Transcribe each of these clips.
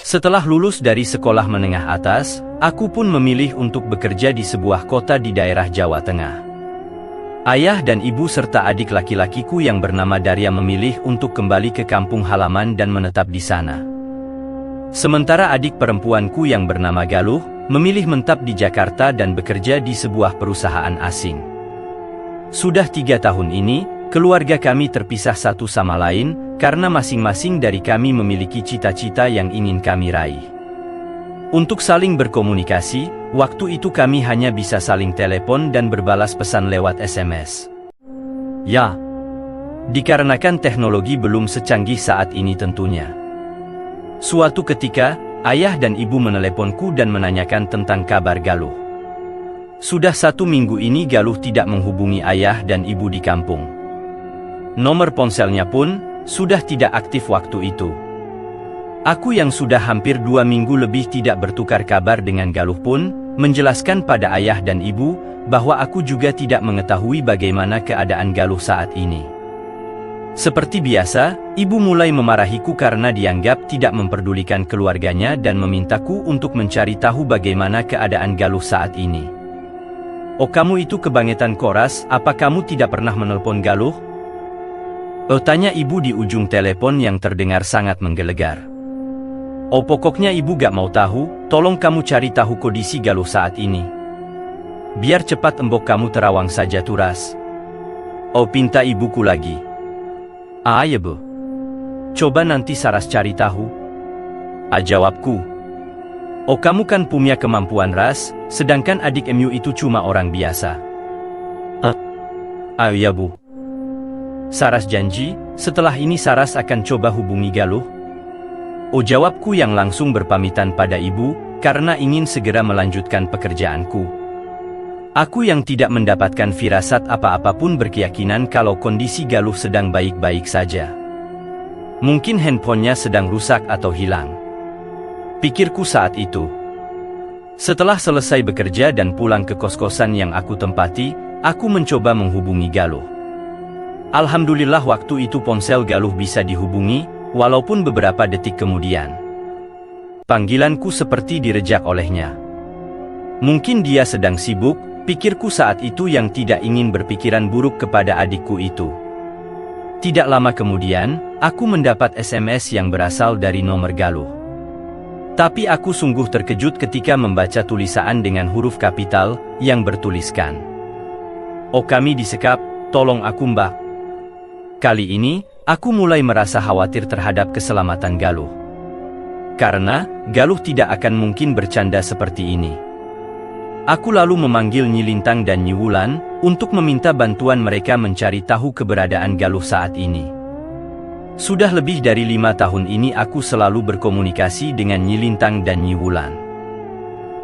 Setelah lulus dari sekolah menengah atas, aku pun memilih untuk bekerja di sebuah kota di daerah Jawa Tengah. Ayah dan ibu serta adik laki-lakiku yang bernama Darya memilih untuk kembali ke kampung halaman dan menetap di sana. Sementara adik perempuanku yang bernama Galuh, memilih menetap di Jakarta dan bekerja di sebuah perusahaan asing. Sudah 3 tahun ini, keluarga kami terpisah satu sama lain, karena masing-masing dari kami memiliki cita-cita yang ingin kami raih. Untuk saling berkomunikasi, waktu itu kami hanya bisa saling telepon dan berbalas pesan lewat SMS. Ya, dikarenakan teknologi belum secanggih saat ini tentunya. Suatu ketika, ayah dan ibu meneleponku dan menanyakan tentang kabar Galuh. Sudah 1 minggu ini Galuh tidak menghubungi ayah dan ibu di kampung. Nomor ponselnya pun sudah tidak aktif waktu itu. Aku yang sudah hampir 2 minggu lebih tidak bertukar kabar dengan Galuh pun menjelaskan pada ayah dan ibu bahwa aku juga tidak mengetahui bagaimana keadaan Galuh saat ini. Seperti biasa, ibu mulai memarahiku karena dianggap tidak memperdulikan keluarganya dan memintaku untuk mencari tahu bagaimana keadaan Galuh saat ini. "Oh, kamu itu kebangetan Koras, apa kamu tidak pernah menelpon Galuh?" Tanya ibu di ujung telepon yang terdengar sangat menggelegar. "Oh, pokoknya ibu gak mau tahu, tolong kamu cari tahu kondisi Galuh saat ini. Biar cepat embok kamu terawang saja turas." "Oh," pinta ibuku lagi. "Ya bu. Coba nanti Saras cari tahu." Jawabku. "Oh, kamu kan punya kemampuan ras, sedangkan adik MU itu cuma orang biasa." "Ya bu. Saras janji, setelah ini Saras akan coba hubungi Galuh." Jawabku yang langsung berpamitan pada ibu, karena ingin segera melanjutkan pekerjaanku. Aku yang tidak mendapatkan firasat apa-apa pun berkeyakinan kalau kondisi Galuh sedang baik-baik saja. Mungkin handphonenya sedang rusak atau hilang, pikirku saat itu. Setelah selesai bekerja dan pulang ke kos-kosan yang aku tempati, aku mencoba menghubungi Galuh. Alhamdulillah waktu itu ponsel Galuh bisa dihubungi, walaupun beberapa detik kemudian. Panggilanku seperti direjek olehnya. Mungkin dia sedang sibuk, pikirku saat itu yang tidak ingin berpikiran buruk kepada adikku itu. Tidak lama kemudian, aku mendapat SMS yang berasal dari nomor Galuh. Tapi aku sungguh terkejut ketika membaca tulisan dengan huruf kapital, yang bertuliskan, "Oh, kami disekap, tolong aku mbak." Kali ini, aku mulai merasa khawatir terhadap keselamatan Galuh. Karena, Galuh tidak akan mungkin bercanda seperti ini. Aku lalu memanggil Nyi Lintang dan Nyi Wulan, untuk meminta bantuan mereka mencari tahu keberadaan Galuh saat ini. Sudah lebih dari 5 tahun ini aku selalu berkomunikasi dengan Nyi Lintang dan Nyi Wulan.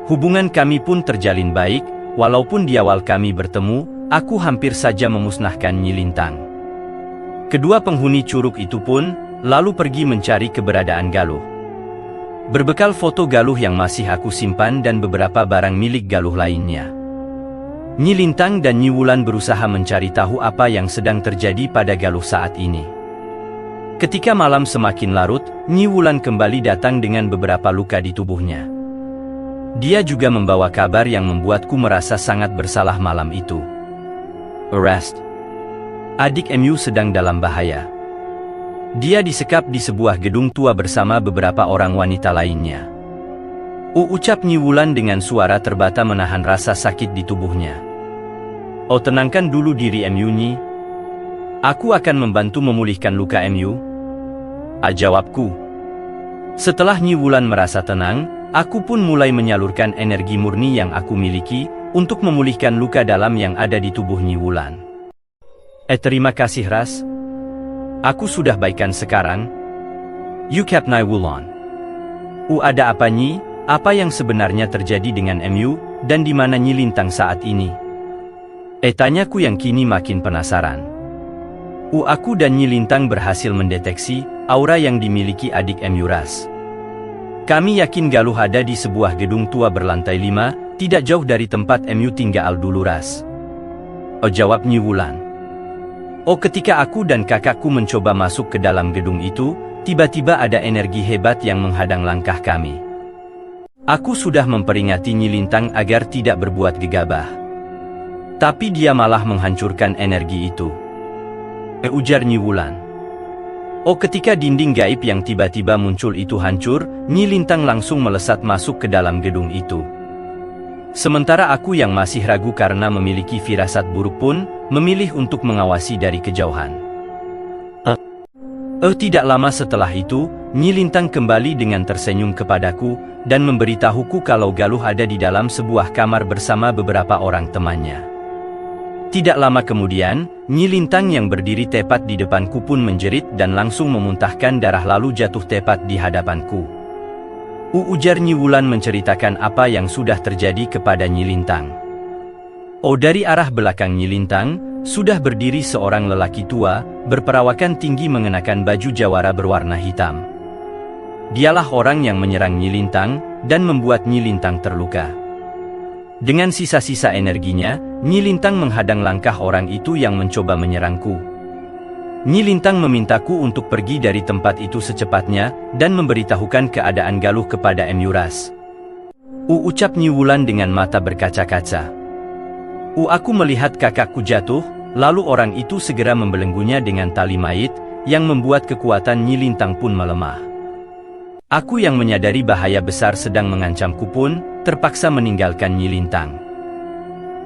Hubungan kami pun terjalin baik, walaupun di awal kami bertemu, aku hampir saja memusnahkan Nyi Lintang. Kedua penghuni curug itu pun lalu pergi mencari keberadaan Galuh. Berbekal foto Galuh yang masih aku simpan dan beberapa barang milik Galuh lainnya, Nyi Lintang dan Nyi Wulan berusaha mencari tahu apa yang sedang terjadi pada Galuh saat ini. Ketika malam semakin larut, Nyi Wulan kembali datang dengan beberapa luka di tubuhnya. Dia juga membawa kabar yang membuatku merasa sangat bersalah malam itu. Arrest. Adik MU sedang dalam bahaya. Dia disekap di sebuah gedung tua bersama beberapa orang wanita lainnya. Ucap Nyi Wulan dengan suara terbata menahan rasa sakit di tubuhnya. Tenangkan dulu diri MU Nyi. Aku akan membantu memulihkan luka MU. Jawabku. Setelah Nyi Wulan merasa tenang, aku pun mulai menyalurkan energi murni yang aku miliki, untuk memulihkan luka dalam yang ada di tubuh Nyi Wulan. Terima kasih Ras. Aku sudah baikan sekarang. Ucap Nyi Wulan. Ada apa Nyi? Apa yang sebenarnya terjadi dengan MU, dan di mana Nyi Lintang saat ini? Tanyaku yang kini makin penasaran. Aku dan Nyi Lintang berhasil mendeteksi aura yang dimiliki adik MU Ras. Kami yakin Galuh ada di sebuah gedung tua berlantai 5, tidak jauh dari tempat MU tinggal dulu Ras. Oh, jawab Nyi Wulan. Oh, ketika aku dan kakakku mencoba masuk ke dalam gedung itu, tiba-tiba ada energi hebat yang menghadang langkah kami. Aku sudah memperingati Nyi Lintang agar tidak berbuat gegabah. Tapi dia malah menghancurkan energi itu. Ujar Nyi Wulan. Oh, ketika dinding gaib yang tiba-tiba muncul itu hancur, Nyi Lintang langsung melesat masuk ke dalam gedung itu. Sementara aku yang masih ragu karena memiliki firasat buruk pun, memilih untuk mengawasi dari kejauhan. Tidak lama setelah itu, Nyi Lintang kembali dengan tersenyum kepadaku, dan memberitahuku kalau Galuh ada di dalam sebuah kamar bersama beberapa orang temannya. Tidak lama kemudian, Nyi Lintang yang berdiri tepat di depanku pun menjerit dan langsung memuntahkan darah lalu jatuh tepat di hadapanku. Ujar Nyi Wulan menceritakan apa yang sudah terjadi kepada Nyi Lintang. Oh, dari arah belakang Nyi Lintang, sudah berdiri seorang lelaki tua, berperawakan tinggi mengenakan baju jawara berwarna hitam. Dialah orang yang menyerang Nyi Lintang, dan membuat Nyi Lintang terluka. Dengan sisa-sisa energinya, Nyi Lintang menghadang langkah orang itu yang mencoba menyerangku. Nyi Lintang memintaku untuk pergi dari tempat itu secepatnya, dan memberitahukan keadaan Galuh kepada MU Ras. Ucap Nyi Wulan dengan mata berkaca-kaca. Aku melihat kakakku jatuh, lalu orang itu segera membelenggunya dengan tali mait, yang membuat kekuatan Nyi Lintang pun melemah. Aku yang menyadari bahaya besar sedang mengancamku pun, terpaksa meninggalkan Nyi Lintang.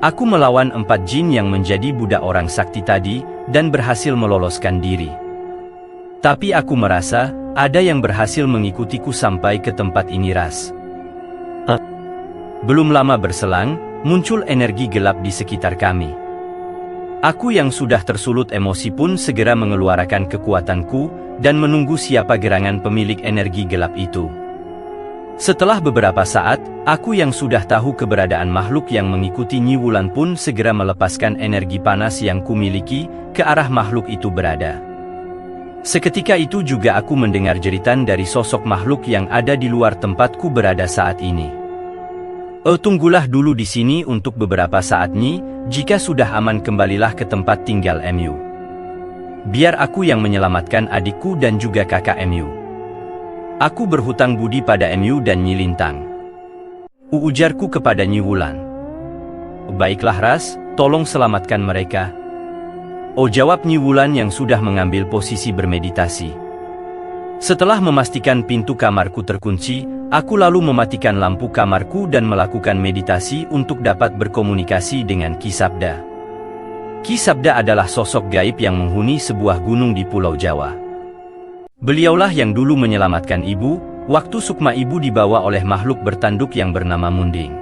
Aku melawan 4 jin yang menjadi budak orang sakti tadi, dan berhasil meloloskan diri. Tapi aku merasa, ada yang berhasil mengikutiku sampai ke tempat ini Ras. Belum lama berselang, muncul energi gelap di sekitar kami. Aku yang sudah tersulut emosi pun segera mengeluarkan kekuatanku, dan menunggu siapa gerangan pemilik energi gelap itu. Setelah beberapa saat, aku yang sudah tahu keberadaan makhluk yang mengikuti Nyi Wulan pun segera melepaskan energi panas yang kumiliki, ke arah makhluk itu berada. Seketika itu juga aku mendengar jeritan dari sosok makhluk yang ada di luar tempatku berada saat ini. Tunggulah dulu di sini untuk beberapa saat Nyi, jika sudah aman kembalilah ke tempat tinggal MU. Biar aku yang menyelamatkan adikku dan juga kakak MU. Aku berhutang budi pada MU dan Nyi Lintang. Ujarku kepada Nyi Wulan. Baiklah Ras, tolong selamatkan mereka. Jawab Nyi Wulan yang sudah mengambil posisi bermeditasi. Setelah memastikan pintu kamarku terkunci, aku lalu mematikan lampu kamarku dan melakukan meditasi untuk dapat berkomunikasi dengan Ki Sabda. Ki Sabda adalah sosok gaib yang menghuni sebuah gunung di Pulau Jawa. Beliaulah yang dulu menyelamatkan ibu, waktu sukma ibu dibawa oleh makhluk bertanduk yang bernama Munding.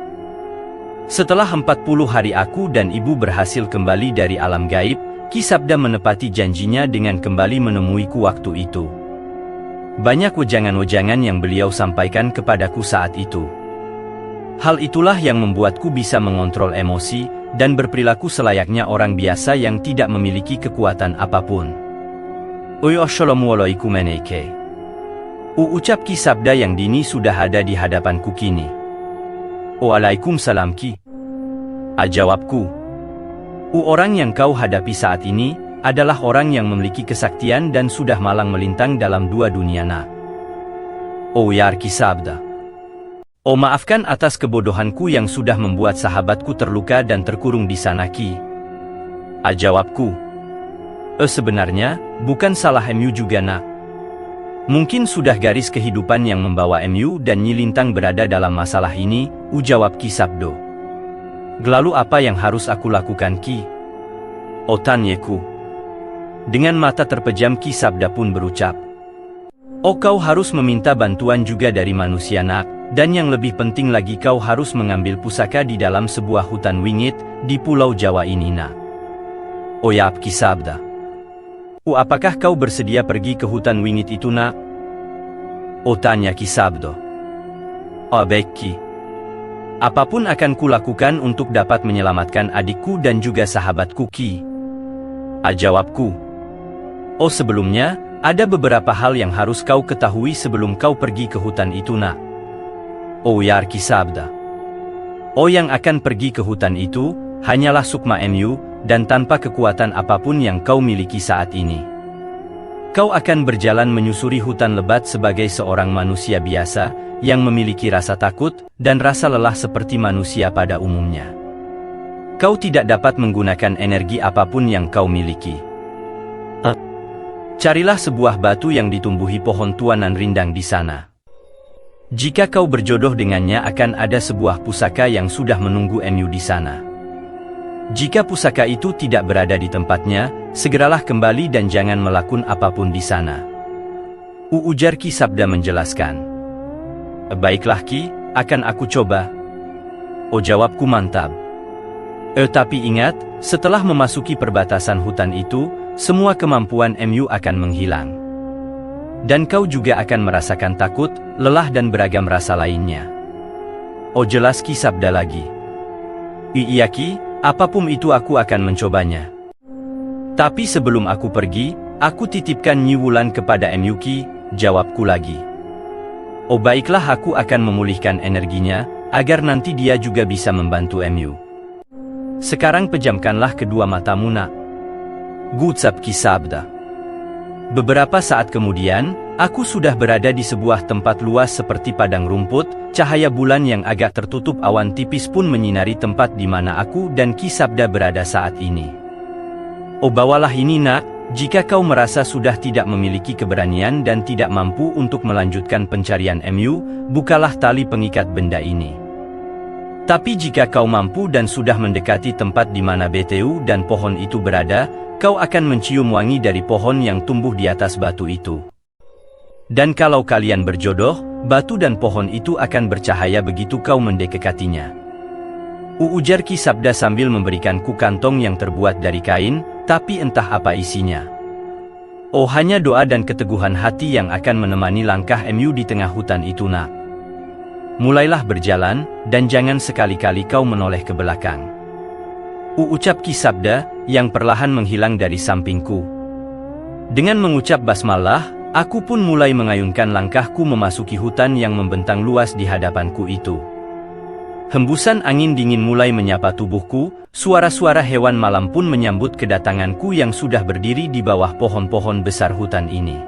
Setelah 40 hari aku dan ibu berhasil kembali dari alam gaib, Ki Sabda menepati janjinya dengan kembali menemuiku waktu itu. Banyak wejangan-wejangan yang beliau sampaikan kepadaku saat itu. Hal itulah yang membuatku bisa mengontrol emosi, dan berperilaku selayaknya orang biasa yang tidak memiliki kekuatan apapun. Assalamualaikum meneike. Ucap Ki Sabda yang dini sudah ada di hadapanku kini. Waalaikumsalam Ki. Jawabku. Orang yang kau hadapi saat ini, adalah orang yang memiliki kesaktian dan sudah malang melintang dalam 2 dunia nak. Ya Ki Sabda. Maafkan atas kebodohanku yang sudah membuat sahabatku terluka dan terkurung di sana Ki. Jawabku. Sebenarnya, bukan salah MU juga nak. Mungkin sudah garis kehidupan yang membawa MU dan Nyi Lintang berada dalam masalah ini, jawab Ki Sabdo. Lalu apa yang harus aku lakukan Ki? Tanyaku. Dengan mata terpejam Ki Sabda pun berucap. Kau harus meminta bantuan juga dari manusia nak. Dan yang lebih penting lagi kau harus mengambil pusaka di dalam sebuah hutan wingit, di Pulau Jawa ini nak. Ya Ki Sabda. Apakah kau bersedia pergi ke hutan wingit itu nak? Tanya Ki Sabdo. Baik Ki. Apapun akan kulakukan untuk dapat menyelamatkan adikku dan juga sahabatku Ki. Jawabku. Sebelumnya, ada beberapa hal yang harus kau ketahui sebelum kau pergi ke hutan itu nak. Oh Yarki sabda. Oh yang akan pergi ke hutan itu, hanyalah Sukma Mu, dan tanpa kekuatan apapun yang kau miliki saat ini. Kau akan berjalan menyusuri hutan lebat sebagai seorang manusia biasa, yang memiliki rasa takut, dan rasa lelah seperti manusia pada umumnya. Kau tidak dapat menggunakan energi apapun yang kau miliki. Carilah sebuah batu yang ditumbuhi pohon tuanan rindang di sana. Jika kau berjodoh dengannya akan ada sebuah pusaka yang sudah menunggu Mu di sana. Jika pusaka itu tidak berada di tempatnya, segeralah kembali dan jangan melakukan apapun di sana. Ujar Ki Sabda menjelaskan. Baiklah Ki, akan aku coba. Oh jawabku mantap. Tapi ingat, setelah memasuki perbatasan hutan itu, semua kemampuan Mu akan menghilang. Dan kau juga akan merasakan takut, lelah dan beragam rasa lainnya. Oh jelas Ki Sabda lagi. Iya Ki, apapun itu aku akan mencobanya. Tapi sebelum aku pergi, aku titipkan Nyi Wulan kepada Mu Ki, jawabku lagi. Oh baiklah aku akan memulihkan energinya, agar nanti dia juga bisa membantu Mu. Sekarang pejamkanlah kedua matamu nak. Gucap Ki Sabda. Beberapa saat kemudian, aku sudah berada di sebuah tempat luas seperti padang rumput, cahaya bulan yang agak tertutup awan tipis pun menyinari tempat di mana aku dan Ki Sabda berada saat ini. Oh bawalah ini nak, jika kau merasa sudah tidak memiliki keberanian dan tidak mampu untuk melanjutkan pencarian Mu, bukalah tali pengikat benda ini. Tapi jika kau mampu dan sudah mendekati tempat di mana BTU dan pohon itu berada, kau akan mencium wangi dari pohon yang tumbuh di atas batu itu. Dan kalau kalian berjodoh, batu dan pohon itu akan bercahaya begitu kau mendekatinya. Ujar Ki Sabda sambil memberikanku kantong yang terbuat dari kain, tapi entah apa isinya. Oh hanya doa dan keteguhan hati yang akan menemani langkah Mu di tengah hutan itu nak. Mulailah berjalan, dan jangan sekali-kali kau menoleh ke belakang. Ucap Ki Sabda, yang perlahan menghilang dari sampingku. Dengan mengucap basmalah, aku pun mulai mengayunkan langkahku memasuki hutan yang membentang luas di hadapanku itu. Hembusan angin dingin mulai menyapa tubuhku, suara-suara hewan malam pun menyambut kedatanganku yang sudah berdiri di bawah pohon-pohon besar hutan ini.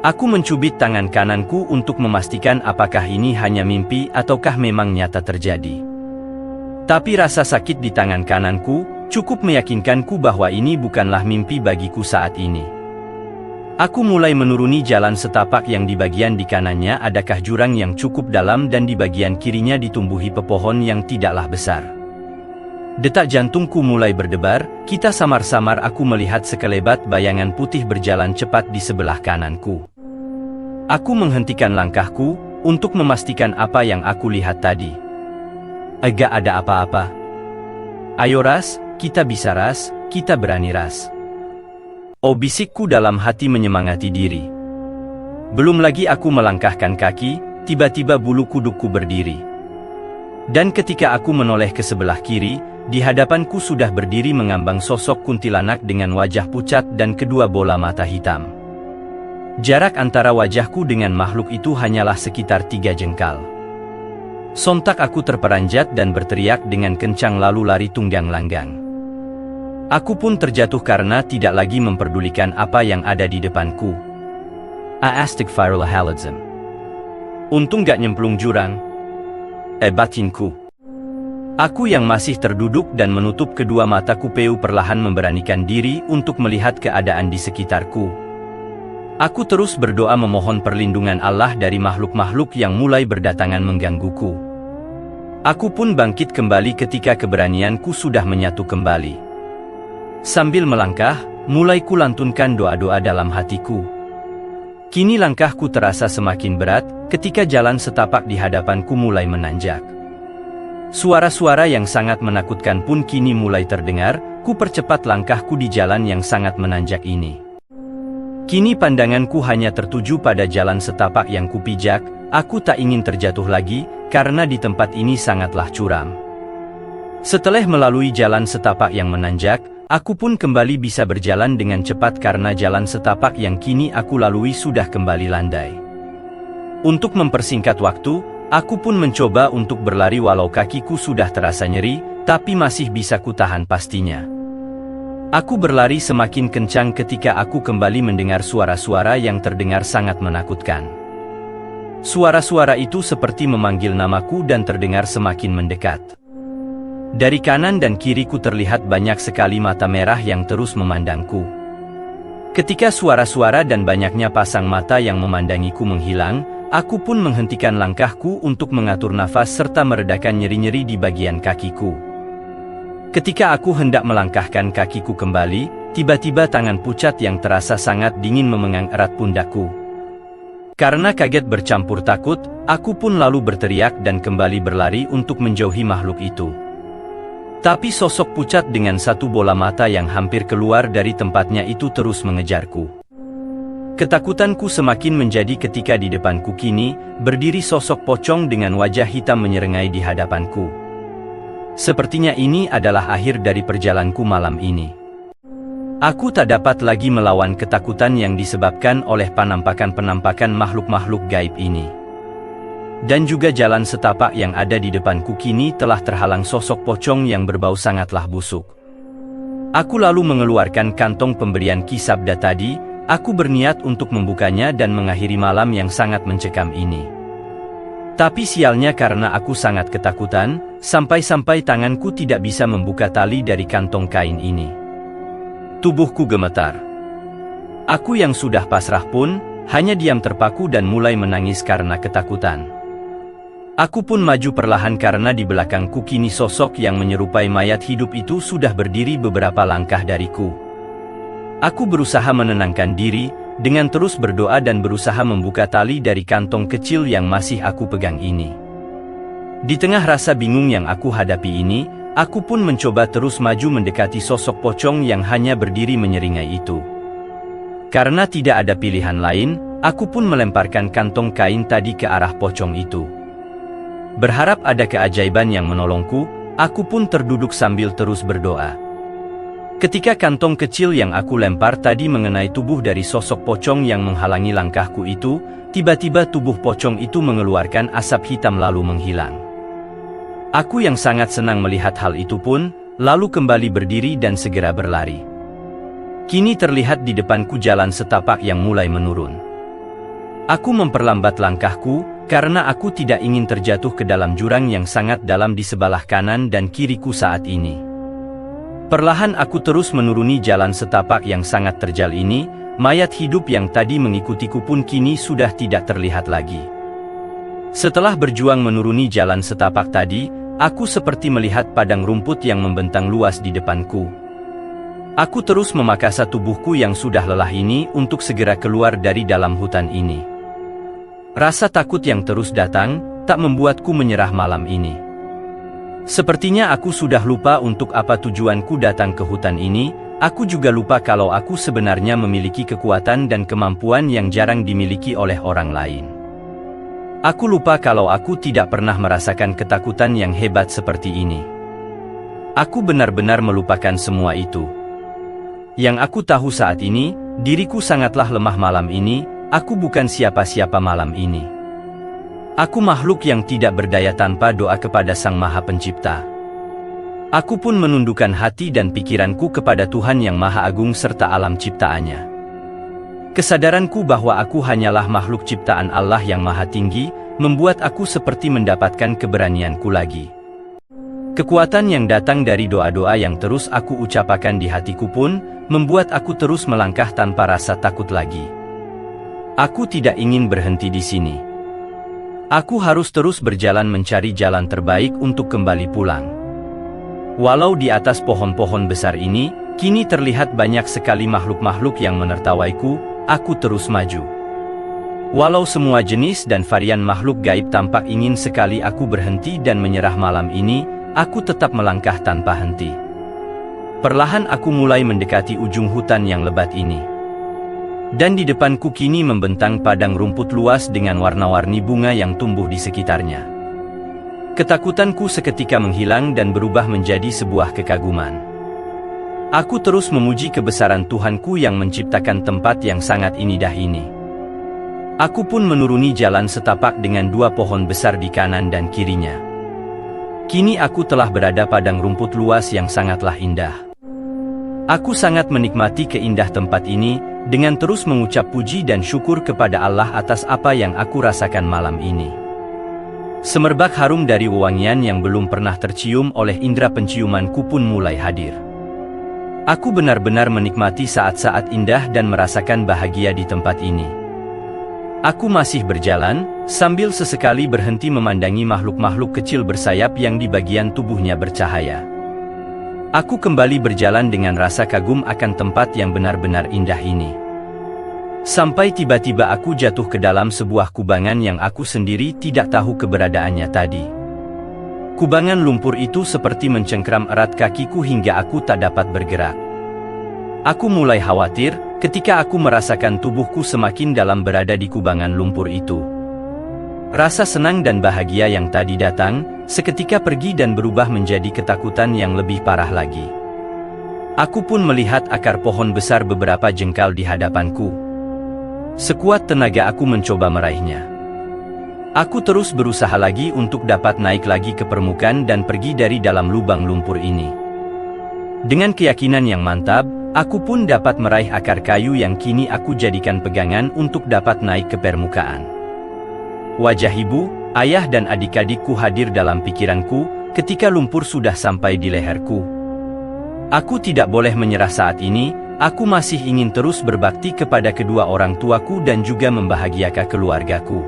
Aku mencubit tangan kananku untuk memastikan apakah ini hanya mimpi ataukah memang nyata terjadi. Tapi rasa sakit di tangan kananku cukup meyakinkanku bahwa ini bukanlah mimpi bagiku saat ini. Aku mulai menuruni jalan setapak yang di bagian di kanannya adakah jurang yang cukup dalam dan di bagian kirinya ditumbuhi pepohon yang tidaklah besar. Detak jantungku mulai berdebar, kita samar-samar aku melihat sekelebat bayangan putih berjalan cepat di sebelah kananku. Aku menghentikan langkahku, untuk memastikan apa yang aku lihat tadi. Agak ada apa-apa. Ayo Ras, kita bisa Ras, kita berani Ras. Oh bisikku dalam hati menyemangati diri. Belum lagi aku melangkahkan kaki, tiba-tiba bulu kudukku berdiri. Dan ketika aku menoleh ke sebelah kiri, di hadapanku sudah berdiri mengambang sosok kuntilanak dengan wajah pucat dan kedua bola mata hitam. Jarak antara wajahku dengan makhluk itu hanyalah sekitar 3 jengkal. Sontak aku terperanjat dan berteriak dengan kencang lalu lari tunggang langgang. Aku pun terjatuh karena tidak lagi memperdulikan apa yang ada di depanku. Astaghfirullahaladzim. Untung gak nyemplung jurang. Batinku. Aku yang masih terduduk dan menutup kedua mataku perlahan memberanikan diri untuk melihat keadaan di sekitarku. Aku terus berdoa memohon perlindungan Allah dari makhluk-makhluk yang mulai berdatangan menggangguku. Aku pun bangkit kembali ketika keberanianku sudah menyatu kembali. Sambil melangkah, mulai kulantunkan doa-doa dalam hatiku. Kini langkahku terasa semakin berat, ketika jalan setapak di hadapanku mulai menanjak. Suara-suara yang sangat menakutkan pun kini mulai terdengar, ku percepat langkahku di jalan yang sangat menanjak ini. Kini pandanganku hanya tertuju pada jalan setapak yang kupijak, aku tak ingin terjatuh lagi, karena di tempat ini sangatlah curam. Setelah melalui jalan setapak yang menanjak, aku pun kembali bisa berjalan dengan cepat karena jalan setapak yang kini aku lalui sudah kembali landai. Untuk mempersingkat waktu, Aku pun mencoba untuk berlari walau kakiku sudah terasa nyeri, tapi masih bisa kutahan pastinya. Aku berlari semakin kencang ketika aku kembali mendengar suara-suara yang terdengar sangat menakutkan. Suara-suara itu seperti memanggil namaku dan terdengar semakin mendekat. Dari kanan dan kiriku terlihat banyak sekali mata merah yang terus memandangku. Ketika suara-suara dan banyaknya pasang mata yang memandangiku menghilang, aku pun menghentikan langkahku untuk mengatur nafas serta meredakan nyeri-nyeri di bagian kakiku. Ketika aku hendak melangkahkan kakiku kembali, tiba-tiba tangan pucat yang terasa sangat dingin memegang erat pundakku. Karena kaget bercampur takut, aku pun lalu berteriak dan kembali berlari untuk menjauhi makhluk itu. Tapi sosok pucat dengan satu bola mata yang hampir keluar dari tempatnya itu terus mengejarku. Ketakutanku semakin menjadi ketika di depanku kini, berdiri sosok pocong dengan wajah hitam menyerengai di hadapanku. Sepertinya ini adalah akhir dari perjalananku malam ini. Aku tak dapat lagi melawan ketakutan yang disebabkan oleh penampakan-penampakan makhluk-makhluk gaib ini. Dan juga jalan setapak yang ada di depanku kini telah terhalang sosok pocong yang berbau sangatlah busuk. Aku lalu mengeluarkan kantong pemberian Ki Sabda tadi, aku berniat untuk membukanya dan mengakhiri malam yang sangat mencekam ini. Tapi sialnya karena aku sangat ketakutan, sampai-sampai tanganku tidak bisa membuka tali dari kantong kain ini. Tubuhku gemetar. Aku yang sudah pasrah pun, hanya diam terpaku dan mulai menangis karena ketakutan. Aku pun maju perlahan karena di belakangku kini sosok yang menyerupai mayat hidup itu sudah berdiri beberapa langkah dariku. Aku berusaha menenangkan diri, dengan terus berdoa dan berusaha membuka tali dari kantong kecil yang masih aku pegang ini. Di tengah rasa bingung yang aku hadapi ini, aku pun mencoba terus maju mendekati sosok pocong yang hanya berdiri menyeringai itu. Karena tidak ada pilihan lain, aku pun melemparkan kantong kain tadi ke arah pocong itu. Berharap ada keajaiban yang menolongku, aku pun terduduk sambil terus berdoa. Ketika kantong kecil yang aku lempar tadi mengenai tubuh dari sosok pocong yang menghalangi langkahku itu, tiba-tiba tubuh pocong itu mengeluarkan asap hitam lalu menghilang. Aku yang sangat senang melihat hal itu pun, lalu kembali berdiri dan segera berlari. Kini terlihat di depanku jalan setapak yang mulai menurun. Aku memperlambat langkahku, karena aku tidak ingin terjatuh ke dalam jurang yang sangat dalam di sebelah kanan dan kiriku saat ini. Perlahan aku terus menuruni jalan setapak yang sangat terjal ini, mayat hidup yang tadi mengikutiku pun kini sudah tidak terlihat lagi. Setelah berjuang menuruni jalan setapak tadi, aku seperti melihat padang rumput yang membentang luas di depanku. Aku terus memaksa tubuhku yang sudah lelah ini untuk segera keluar dari dalam hutan ini. Rasa takut yang terus datang, tak membuatku menyerah malam ini. Sepertinya aku sudah lupa untuk apa tujuanku datang ke hutan ini, aku juga lupa kalau aku sebenarnya memiliki kekuatan dan kemampuan yang jarang dimiliki oleh orang lain. Aku lupa kalau aku tidak pernah merasakan ketakutan yang hebat seperti ini. Aku benar-benar melupakan semua itu. Yang aku tahu saat ini, diriku sangatlah lemah malam ini. Aku bukan siapa-siapa malam ini. Aku makhluk yang tidak berdaya tanpa doa kepada Sang Maha Pencipta. Aku pun menundukkan hati dan pikiranku kepada Tuhan yang Maha Agung serta alam ciptaannya. Kesadaranku bahwa aku hanyalah makhluk ciptaan Allah yang Maha Tinggi, membuat aku seperti mendapatkan keberanianku lagi. Kekuatan yang datang dari doa-doa yang terus aku ucapkan di hatiku pun, membuat aku terus melangkah tanpa rasa takut lagi. Aku tidak ingin berhenti di sini. Aku harus terus berjalan mencari jalan terbaik untuk kembali pulang. Walau di atas pohon-pohon besar ini, kini terlihat banyak sekali makhluk-makhluk yang menertawaiku, aku terus maju. Walau semua jenis dan varian makhluk gaib tampak ingin sekali aku berhenti dan menyerah malam ini, aku tetap melangkah tanpa henti. Perlahan aku mulai mendekati ujung hutan yang lebat ini. Dan di depanku kini membentang padang rumput luas dengan warna-warni bunga yang tumbuh di sekitarnya. Ketakutanku seketika menghilang dan berubah menjadi sebuah kekaguman. Aku terus memuji kebesaran Tuhanku yang menciptakan tempat yang sangat indah ini. Aku pun menuruni jalan setapak dengan 2 pohon besar di kanan dan kirinya. Kini aku telah berada padang rumput luas yang sangatlah indah. Aku sangat menikmati keindah tempat ini, dengan terus mengucap puji dan syukur kepada Allah atas apa yang aku rasakan malam ini. Semerbak harum dari wewangian yang belum pernah tercium oleh indera penciumanku pun mulai hadir. Aku benar-benar menikmati saat-saat indah dan merasakan bahagia di tempat ini. Aku masih berjalan, sambil sesekali berhenti memandangi makhluk-makhluk kecil bersayap yang di bagian tubuhnya bercahaya. Aku kembali berjalan dengan rasa kagum akan tempat yang benar-benar indah ini. Sampai tiba-tiba aku jatuh ke dalam sebuah kubangan yang aku sendiri tidak tahu keberadaannya tadi. Kubangan lumpur itu seperti mencengkram erat kakiku hingga aku tak dapat bergerak. Aku mulai khawatir ketika aku merasakan tubuhku semakin dalam berada di kubangan lumpur itu. Rasa senang dan bahagia yang tadi datang, seketika pergi dan berubah menjadi ketakutan yang lebih parah lagi. Aku pun melihat akar pohon besar beberapa jengkal di hadapanku. Sekuat tenaga aku mencoba meraihnya. Aku terus berusaha lagi untuk dapat naik lagi ke permukaan dan pergi dari dalam lubang lumpur ini. Dengan keyakinan yang mantap, aku pun dapat meraih akar kayu yang kini aku jadikan pegangan untuk dapat naik ke permukaan. Wajah ibu, ayah dan adik-adikku hadir dalam pikiranku ketika lumpur sudah sampai di leherku. Aku tidak boleh menyerah saat ini, aku masih ingin terus berbakti kepada kedua orang tuaku dan juga membahagiakan keluargaku.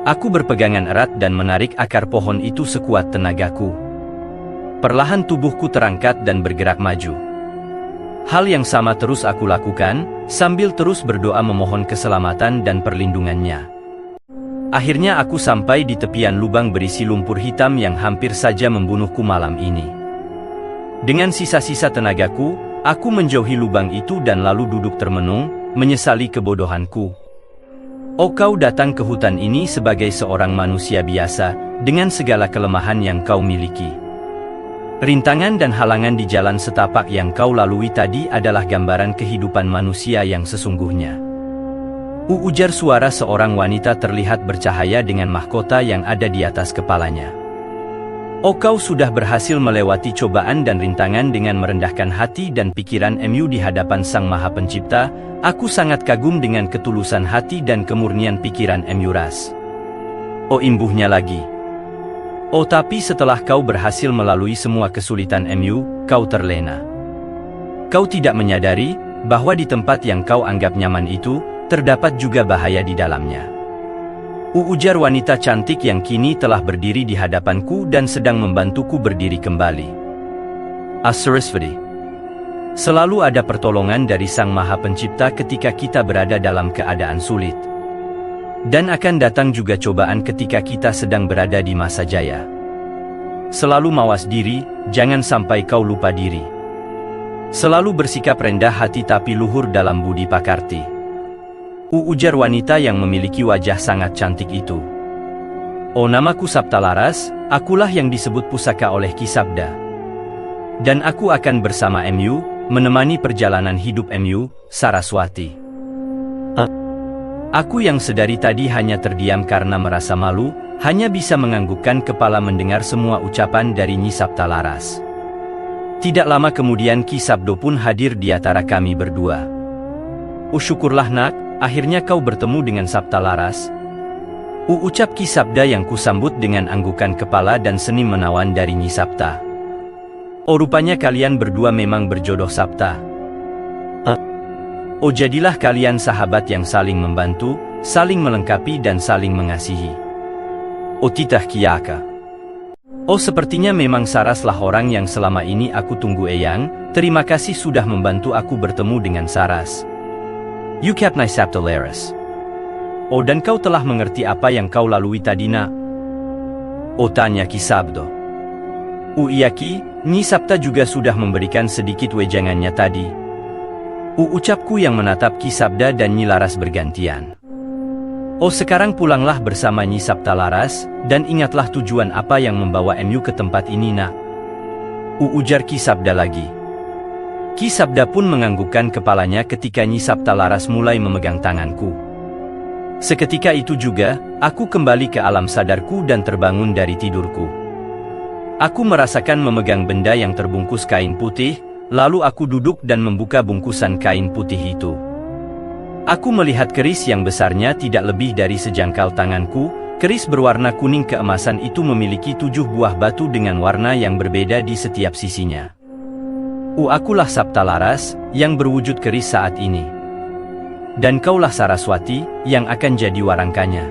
Aku berpegangan erat dan menarik akar pohon itu sekuat tenagaku. Perlahan tubuhku terangkat dan bergerak maju. Hal yang sama terus aku lakukan, sambil terus berdoa memohon keselamatan dan perlindungannya. Akhirnya aku sampai di tepian lubang berisi lumpur hitam yang hampir saja membunuhku malam ini. Dengan sisa-sisa tenagaku, aku menjauhi lubang itu dan lalu duduk termenung, menyesali kebodohanku. Oh, kau datang ke hutan ini sebagai seorang manusia biasa, dengan segala kelemahan yang kau miliki. Rintangan dan halangan di jalan setapak yang kau lalui tadi adalah gambaran kehidupan manusia yang sesungguhnya. Ujar suara seorang wanita terlihat bercahaya dengan mahkota yang ada di atas kepalanya. Oh, kau sudah berhasil melewati cobaan dan rintangan dengan merendahkan hati dan pikiran MU di hadapan Sang Maha Pencipta. Aku sangat kagum dengan ketulusan hati dan kemurnian pikiran MU Ras. Oh, imbuhnya lagi. Oh, tapi setelah kau berhasil melalui semua kesulitan MU, kau terlena. Kau tidak menyadari bahwa di tempat yang kau anggap nyaman itu, terdapat juga bahaya di dalamnya. Ujar wanita cantik yang kini telah berdiri di hadapanku dan sedang membantuku berdiri kembali. Sarasvati. Selalu ada pertolongan dari Sang Maha Pencipta ketika kita berada dalam keadaan sulit. Dan akan datang juga cobaan ketika kita sedang berada di masa jaya. Selalu mawas diri, jangan sampai kau lupa diri. Selalu bersikap rendah hati tapi luhur dalam budi pakarti. Ujar wanita yang memiliki wajah sangat cantik itu. Oh, namaku Saptalaras, akulah yang disebut pusaka oleh Ki Sabda. Dan aku akan bersama MU, menemani perjalanan hidup MU, Saraswati. Aku yang sedari tadi hanya terdiam karena merasa malu, hanya bisa menganggukkan kepala mendengar semua ucapan dari Nyi Saptalaras. Tidak lama kemudian Ki Sabdo pun hadir di antara kami berdua. Oh, syukurlah nak, akhirnya kau bertemu dengan Saptalaras. Ucap Ki Sabda yang kusambut dengan anggukan kepala dan seni menawan dari Nyi Sapta. Oh, rupanya kalian berdua memang berjodoh Sapta. Oh, jadilah kalian sahabat yang saling membantu, saling melengkapi dan saling mengasihi. Oh, titah Kiaka. Oh, sepertinya memang Saraslah orang yang selama ini aku tunggu Eyang. Terima kasih sudah membantu aku bertemu dengan Saras. Ukapnai Saptalaras. Oh, dan kau telah mengerti apa yang kau lalui tadi nak? Oh, tanya Ki Sabdo. Iya Ki, Nyi Sapta juga sudah memberikan sedikit wejangannya tadi. Ucapku yang menatap Ki Sabda dan Nyi Laras bergantian. Oh, sekarang pulanglah bersama Nyi Saptalaras, dan ingatlah tujuan apa yang membawa MU ke tempat ini nak. Ujar Ki Sabda lagi. Ki Sabda pun menganggukkan kepalanya ketika Nyi Saptalaras mulai memegang tanganku. Seketika itu juga, aku kembali ke alam sadarku dan terbangun dari tidurku. Aku merasakan memegang benda yang terbungkus kain putih, lalu aku duduk dan membuka bungkusan kain putih itu. Aku melihat keris yang besarnya tidak lebih dari sejangkal tanganku. Keris berwarna kuning keemasan itu memiliki 7 buah batu dengan warna yang berbeda di setiap sisinya. Akulah Sapta Laras, yang berwujud keris saat ini. Dan kaulah Saraswati, yang akan jadi warangkanya.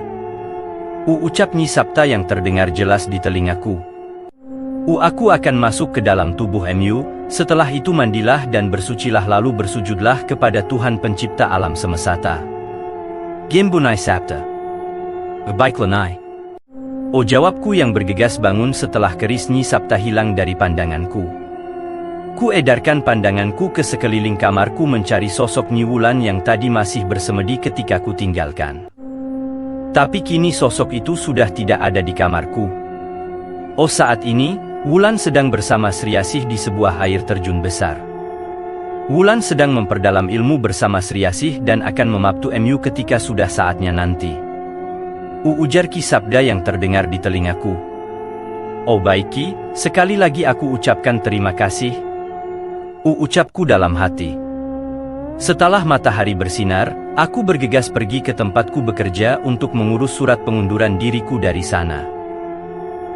Ucap Nyi Sapta yang terdengar jelas di telingaku. Aku akan masuk ke dalam tubuh MU, setelah itu mandilah dan bersucilah lalu bersujudlah kepada Tuhan pencipta alam semesta. Gembunai Sapta. Baiklah Nai. Jawabku yang bergegas bangun setelah keris Nyi Sapta hilang dari pandanganku. Ku edarkan pandanganku ke sekeliling kamarku mencari sosok Nyi Wulan yang tadi masih bersemedi ketika ku tinggalkan. Tapi kini sosok itu sudah tidak ada di kamarku. Saat ini, Wulan sedang bersama Sri Asih di sebuah air terjun besar. Wulan sedang memperdalam ilmu bersama Sri Asih dan akan memabtu MU ketika sudah saatnya nanti. Ujar Ki Sabda yang terdengar di telingaku. Baik Ki, sekali lagi aku ucapkan terima kasih. Ucapku dalam hati. Setelah matahari bersinar, aku bergegas pergi ke tempatku bekerja untuk mengurus surat pengunduran diriku dari sana.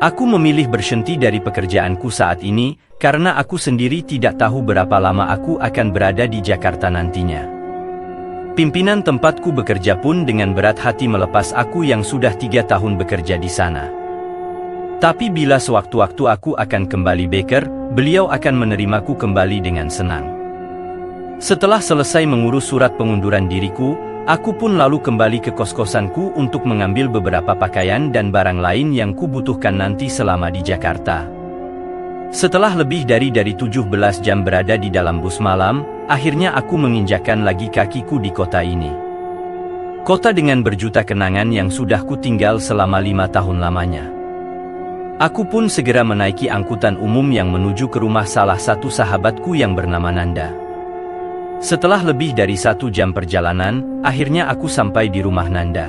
Aku memilih berhenti dari pekerjaanku saat ini, karena aku sendiri tidak tahu berapa lama aku akan berada di Jakarta nantinya. Pimpinan tempatku bekerja pun dengan berat hati melepas aku yang sudah 3 tahun bekerja di sana. Tapi bila sewaktu-waktu aku akan kembali beker, beliau akan menerimaku kembali dengan senang. Setelah selesai mengurus surat pengunduran diriku, aku pun lalu kembali ke kos-kosanku untuk mengambil beberapa pakaian dan barang lain yang kubutuhkan nanti selama di Jakarta. Setelah lebih dari 17 jam berada di dalam bus malam, akhirnya aku menginjakkan lagi kakiku di kota ini. Kota dengan berjuta kenangan yang sudah kutinggal selama 5 tahun lamanya. Aku pun segera menaiki angkutan umum yang menuju ke rumah salah satu sahabatku yang bernama Nanda. Setelah lebih dari 1 jam perjalanan, akhirnya aku sampai di rumah Nanda.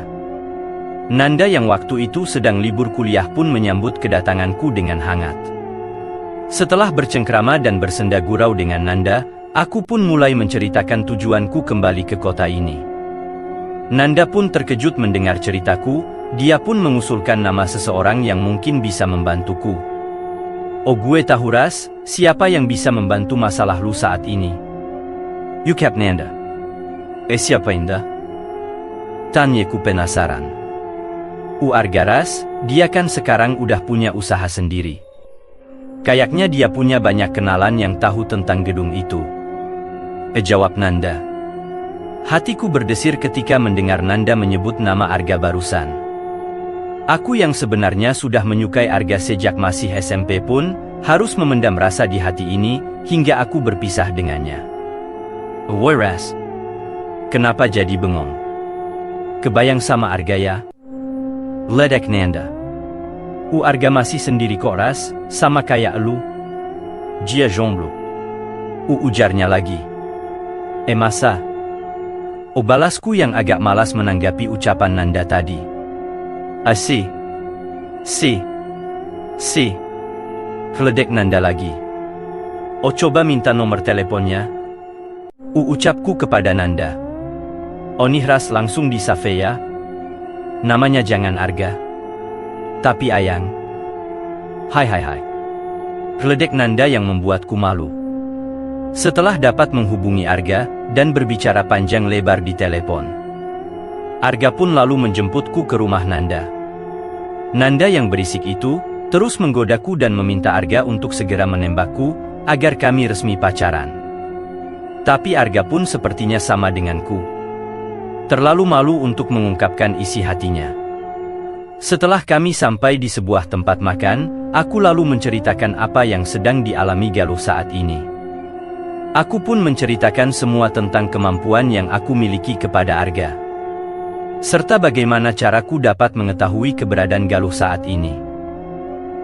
Nanda yang waktu itu sedang libur kuliah pun menyambut kedatanganku dengan hangat. Setelah bercengkrama dan bersenda gurau dengan Nanda, aku pun mulai menceritakan tujuanku kembali ke kota ini. Nanda pun terkejut mendengar ceritaku. Dia pun mengusulkan nama seseorang yang mungkin bisa membantuku. Gue tahu Ras, siapa yang bisa membantu masalah lu saat ini? Ucap Nanda. Siapa Indah? Tanyaku penasaran. Ras, dia kan sekarang udah punya usaha sendiri. Kayaknya dia punya banyak kenalan yang tahu tentang gedung itu. Jawab Nanda. Hatiku berdesir ketika mendengar Nanda menyebut nama Arga barusan. Aku yang sebenarnya sudah menyukai Arga sejak masih SMP pun, harus memendam rasa di hati ini, hingga aku berpisah dengannya. Woi Ras, kenapa jadi bengong? Kebayang sama Arga ya? Ledek Nanda. Arga masih sendiri kok Ras, sama kayak elu. Jia jomblo. Ujarnya lagi. Masa? Balasku yang agak malas menanggapi ucapan Nanda tadi. Si. Keledek Nanda lagi. Coba minta nomor teleponnya. Ucapku kepada Nanda. Nih Ras langsung di save ya. Namanya jangan Arga. Tapi Ayang. Hai. Keledek Nanda yang membuatku malu. Setelah dapat menghubungi Arga, dan berbicara panjang lebar di telepon. Arga pun lalu menjemputku ke rumah Nanda. Nanda yang berisik itu, terus menggodaku dan meminta Arga untuk segera menembakku, agar kami resmi pacaran. Tapi Arga pun sepertinya sama denganku. Terlalu malu untuk mengungkapkan isi hatinya. Setelah kami sampai di sebuah tempat makan, aku lalu menceritakan apa yang sedang dialami Galuh saat ini. Aku pun menceritakan semua tentang kemampuan yang aku miliki kepada Arga. Serta bagaimana caraku dapat mengetahui keberadaan Galuh saat ini.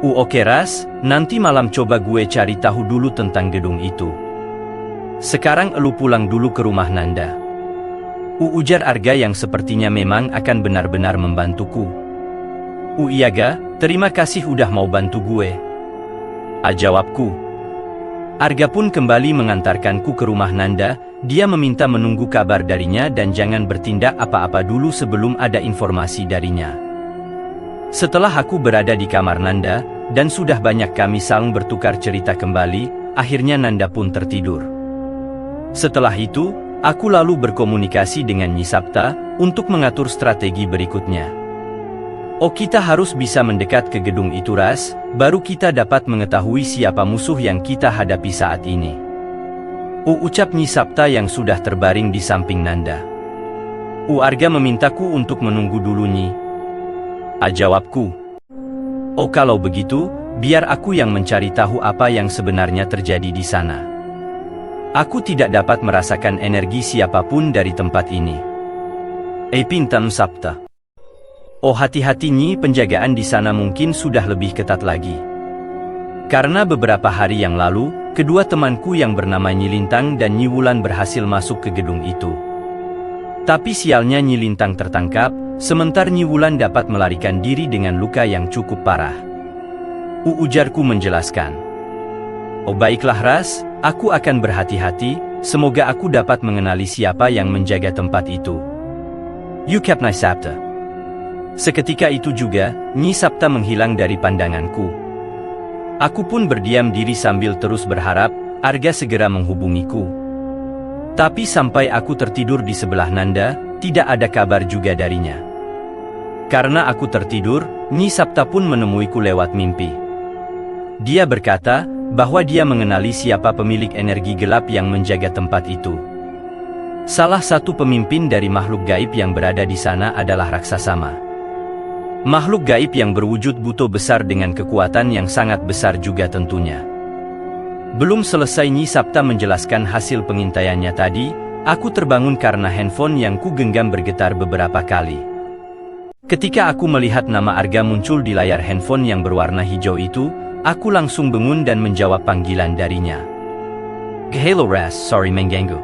Oke Ras, nanti malam coba gue cari tahu dulu tentang gedung itu. Sekarang elu pulang dulu ke rumah Nanda. Ujar Arga yang sepertinya memang akan benar-benar membantuku. Iya ga, terima kasih udah mau bantu gue. Jawabku. Arga pun kembali mengantarkanku ke rumah Nanda. Dia meminta menunggu kabar darinya dan jangan bertindak apa-apa dulu sebelum ada informasi darinya. Setelah aku berada di kamar Nanda, dan sudah banyak kami saling bertukar cerita kembali, akhirnya Nanda pun tertidur. Setelah itu, aku lalu berkomunikasi dengan Nyi Sapta untuk mengatur strategi berikutnya. Kita harus bisa mendekat ke gedung itu Ras, baru kita dapat mengetahui siapa musuh yang kita hadapi saat ini. Ucap Nyi Sapta yang sudah terbaring di samping Nanda. Arga memintaku untuk menunggu dulu Nyi. Jawabku. Kalau begitu, biar aku yang mencari tahu apa yang sebenarnya terjadi di sana. Aku tidak dapat merasakan energi siapapun dari tempat ini. Pintam Sapta. Hati-hati Nyi, penjagaan di sana mungkin sudah lebih ketat lagi. Karena beberapa hari yang lalu, kedua temanku yang bernama Nyi Lintang dan Nyi Wulan berhasil masuk ke gedung itu. Tapi sialnya Nyi Lintang tertangkap, sementara Nyi Wulan dapat melarikan diri dengan luka yang cukup parah. Ujarku menjelaskan. Baiklah Ras, aku akan berhati-hati, semoga aku dapat mengenali siapa yang menjaga tempat itu. Ucap Nyi Sapta. Seketika itu juga, Nyi Sapta menghilang dari pandanganku. Aku pun berdiam diri sambil terus berharap Arga segera menghubungiku. Tapi sampai aku tertidur di sebelah Nanda, tidak ada kabar juga darinya. Karena aku tertidur, Nyi Sapta pun menemuiku lewat mimpi. Dia berkata bahwa dia mengenali siapa pemilik energi gelap yang menjaga tempat itu. Salah satu pemimpin dari makhluk gaib yang berada di sana adalah raksasa. Makhluk gaib yang berwujud buto besar dengan kekuatan yang sangat besar juga tentunya. Belum selesai Nyi Sapta menjelaskan hasil pengintaiannya tadi, aku terbangun karena handphone yang ku genggam bergetar beberapa kali. Ketika aku melihat nama Arga muncul di layar handphone yang berwarna hijau itu, aku langsung bangun dan menjawab panggilan darinya. Hello Ras, sorry mengganggu.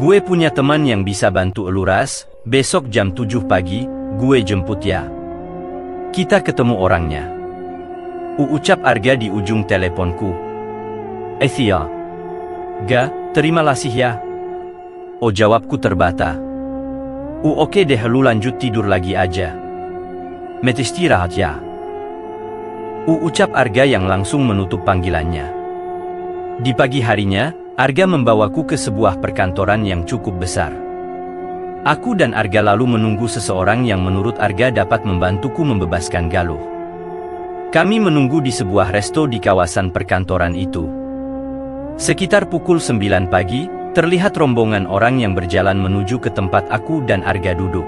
Gue punya teman yang bisa bantu elu Ras, besok jam 7 pagi, gue jemput ya. Kita ketemu orangnya. Ucap Arga di ujung teleponku. Ethia. Ga, terima kasih ya. Jawabku terbata. Oke deh, lu lanjut tidur lagi aja. Istirahat ya. Ucap Arga yang langsung menutup panggilannya. Di pagi harinya, Arga membawaku ke sebuah perkantoran yang cukup besar. Aku dan Arga lalu menunggu seseorang yang menurut Arga dapat membantuku membebaskan Galuh. Kami menunggu di sebuah resto di kawasan perkantoran itu. Sekitar pukul 9 pagi, terlihat rombongan orang yang berjalan menuju ke tempat aku dan Arga duduk.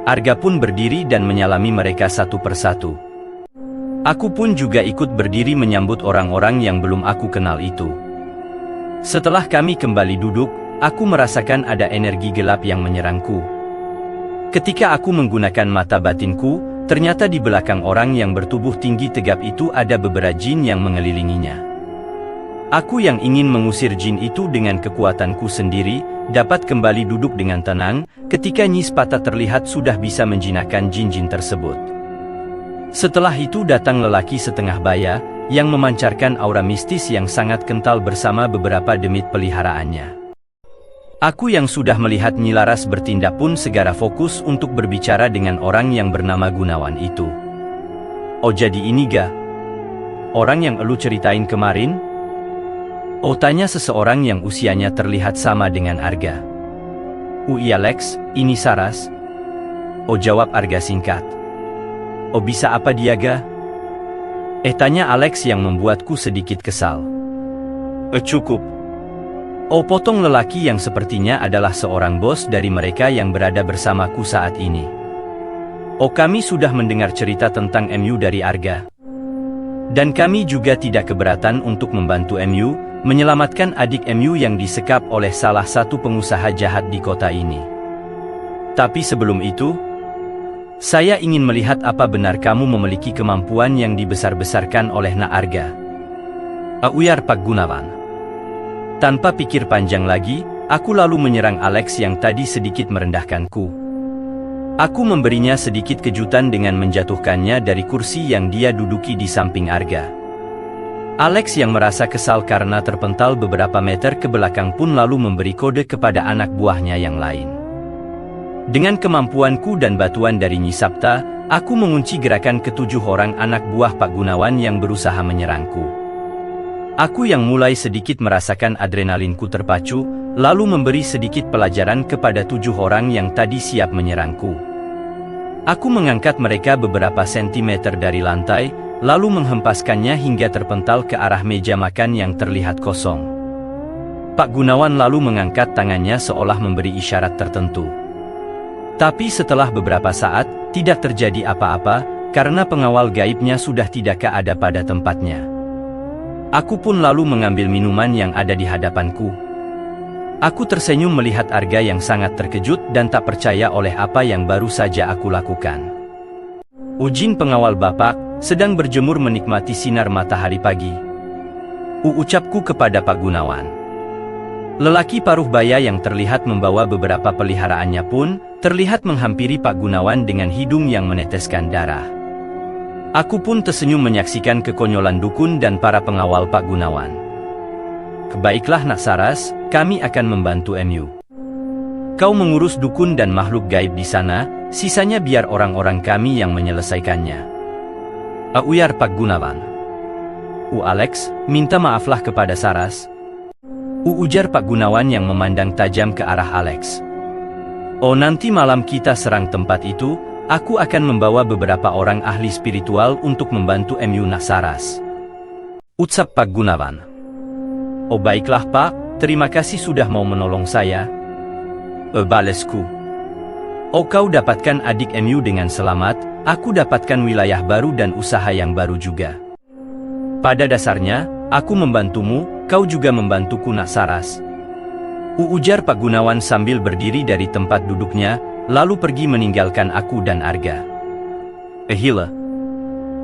Arga pun berdiri dan menyalami mereka satu persatu. Aku pun juga ikut berdiri menyambut orang-orang yang belum aku kenal itu. Setelah kami kembali duduk, aku merasakan ada energi gelap yang menyerangku. Ketika aku menggunakan mata batinku, ternyata di belakang orang yang bertubuh tinggi tegap itu ada beberapa jin yang mengelilinginya. Aku yang ingin mengusir jin itu dengan kekuatanku sendiri, dapat kembali duduk dengan tenang, ketika Nyi Sapta terlihat sudah bisa menjinakkan jin-jin tersebut. Setelah itu datang lelaki setengah baya, yang memancarkan aura mistis yang sangat kental bersama beberapa demit peliharaannya. Aku yang sudah melihat Nyi Laras bertindak pun segera fokus untuk berbicara dengan orang yang bernama Gunawan itu. Jadi ini ga? Orang yang elu ceritain kemarin? Tanya seseorang yang usianya terlihat sama dengan Arga. Iya Lex, ini Saras. Jawab Arga singkat. Bisa apa dia ga? Tanya Alex yang membuatku sedikit kesal. Cukup. Potong lelaki yang sepertinya adalah seorang bos dari mereka yang berada bersamaku saat ini. Kami sudah mendengar cerita tentang MU dari Arga. Dan kami juga tidak keberatan untuk membantu MU, menyelamatkan adik MU yang disekap oleh salah satu pengusaha jahat di kota ini. Tapi sebelum itu, saya ingin melihat apa benar kamu memiliki kemampuan yang dibesar-besarkan oleh Na Arga. Uyar Pak Gunawan. Tanpa pikir panjang lagi, aku lalu menyerang Alex yang tadi sedikit merendahkanku. Aku memberinya sedikit kejutan dengan menjatuhkannya dari kursi yang dia duduki di samping Arga. Alex yang merasa kesal karena terpental beberapa meter ke belakang pun lalu memberi kode kepada anak buahnya yang lain. Dengan kemampuanku dan bantuan dari Nyi Sapta, aku mengunci gerakan ketujuh orang anak buah Pak Gunawan yang berusaha menyerangku. Aku yang mulai sedikit merasakan adrenalinku terpacu, lalu memberi sedikit pelajaran kepada 7 orang yang tadi siap menyerangku. Aku mengangkat mereka beberapa sentimeter dari lantai, lalu menghempaskannya hingga terpental ke arah meja makan yang terlihat kosong. Pak Gunawan lalu mengangkat tangannya seolah memberi isyarat tertentu. Tapi setelah beberapa saat, tidak terjadi apa-apa, karena pengawal gaibnya sudah tidak ada pada tempatnya. Aku pun lalu mengambil minuman yang ada di hadapanku. Aku tersenyum melihat Arga yang sangat terkejut dan tak percaya oleh apa yang baru saja aku lakukan. Ujin pengawal bapak, sedang berjemur menikmati sinar matahari pagi. Ucapku kepada Pak Gunawan. Lelaki paruh baya yang terlihat membawa beberapa peliharaannya pun, terlihat menghampiri Pak Gunawan dengan hidung yang meneteskan darah. Aku pun tersenyum menyaksikan kekonyolan dukun dan para pengawal Pak Gunawan. Baiklah Nak Saras, kami akan membantu MU. Kau mengurus dukun dan makhluk gaib di sana, sisanya biar orang-orang kami yang menyelesaikannya. Uyar Pak Gunawan. Alex, minta maaflah kepada Saras. Ujar Pak Gunawan yang memandang tajam ke arah Alex. Nanti malam kita serang tempat itu, aku akan membawa beberapa orang ahli spiritual untuk membantu MU Nak Saras. Ucap Pak Gunawan. Baiklah Pak, terima kasih sudah mau menolong saya. Balesku. Kau dapatkan adik MU dengan selamat, aku dapatkan wilayah baru dan usaha yang baru juga. Pada dasarnya, aku membantumu, kau juga membantuku Nak Saras. Ujar Pak Gunawan sambil berdiri dari tempat duduknya, lalu pergi meninggalkan aku dan Arga. Hila.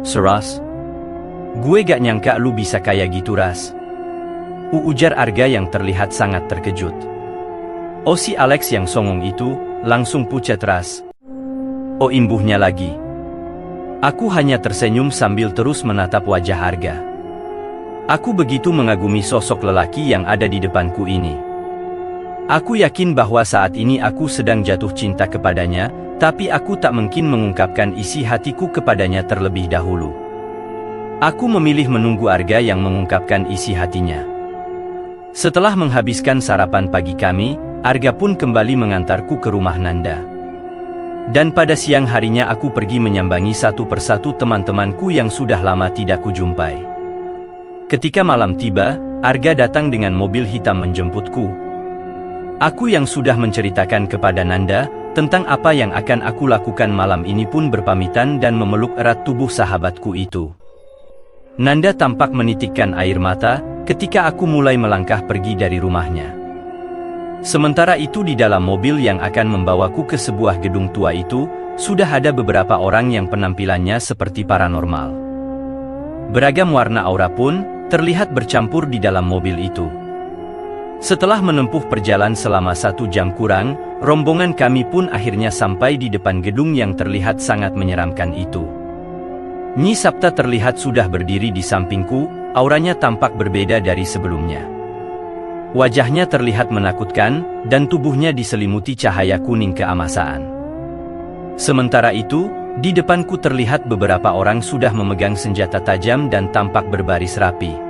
Saras. Gue gak nyangka lu bisa kayak gitu Ras. Ujar Arga yang terlihat sangat terkejut. Si Alex yang songong itu, langsung pucat Ras. Imbuhnya lagi. Aku hanya tersenyum sambil terus menatap wajah Arga. Aku begitu mengagumi sosok lelaki yang ada di depanku ini. Aku yakin bahwa saat ini aku sedang jatuh cinta kepadanya, tapi aku tak mungkin mengungkapkan isi hatiku kepadanya terlebih dahulu. Aku memilih menunggu Arga yang mengungkapkan isi hatinya. Setelah menghabiskan sarapan pagi kami, Arga pun kembali mengantarku ke rumah Nanda. Dan pada siang harinya aku pergi menyambangi satu persatu teman-temanku yang sudah lama tidak kujumpai. Ketika malam tiba, Arga datang dengan mobil hitam menjemputku. Aku yang sudah menceritakan kepada Nanda tentang apa yang akan aku lakukan malam ini pun berpamitan dan memeluk erat tubuh sahabatku itu. Nanda tampak menitikkan air mata ketika aku mulai melangkah pergi dari rumahnya. Sementara itu di dalam mobil yang akan membawaku ke sebuah gedung tua itu, sudah ada beberapa orang yang penampilannya seperti paranormal. Beragam warna aura pun terlihat bercampur di dalam mobil itu. Setelah menempuh perjalanan selama 1 jam kurang, rombongan kami pun akhirnya sampai di depan gedung yang terlihat sangat menyeramkan itu. Nyi Sapta terlihat sudah berdiri di sampingku, auranya tampak berbeda dari sebelumnya. Wajahnya terlihat menakutkan, dan tubuhnya diselimuti cahaya kuning keemasaan. Sementara itu, di depanku terlihat beberapa orang sudah memegang senjata tajam dan tampak berbaris rapi.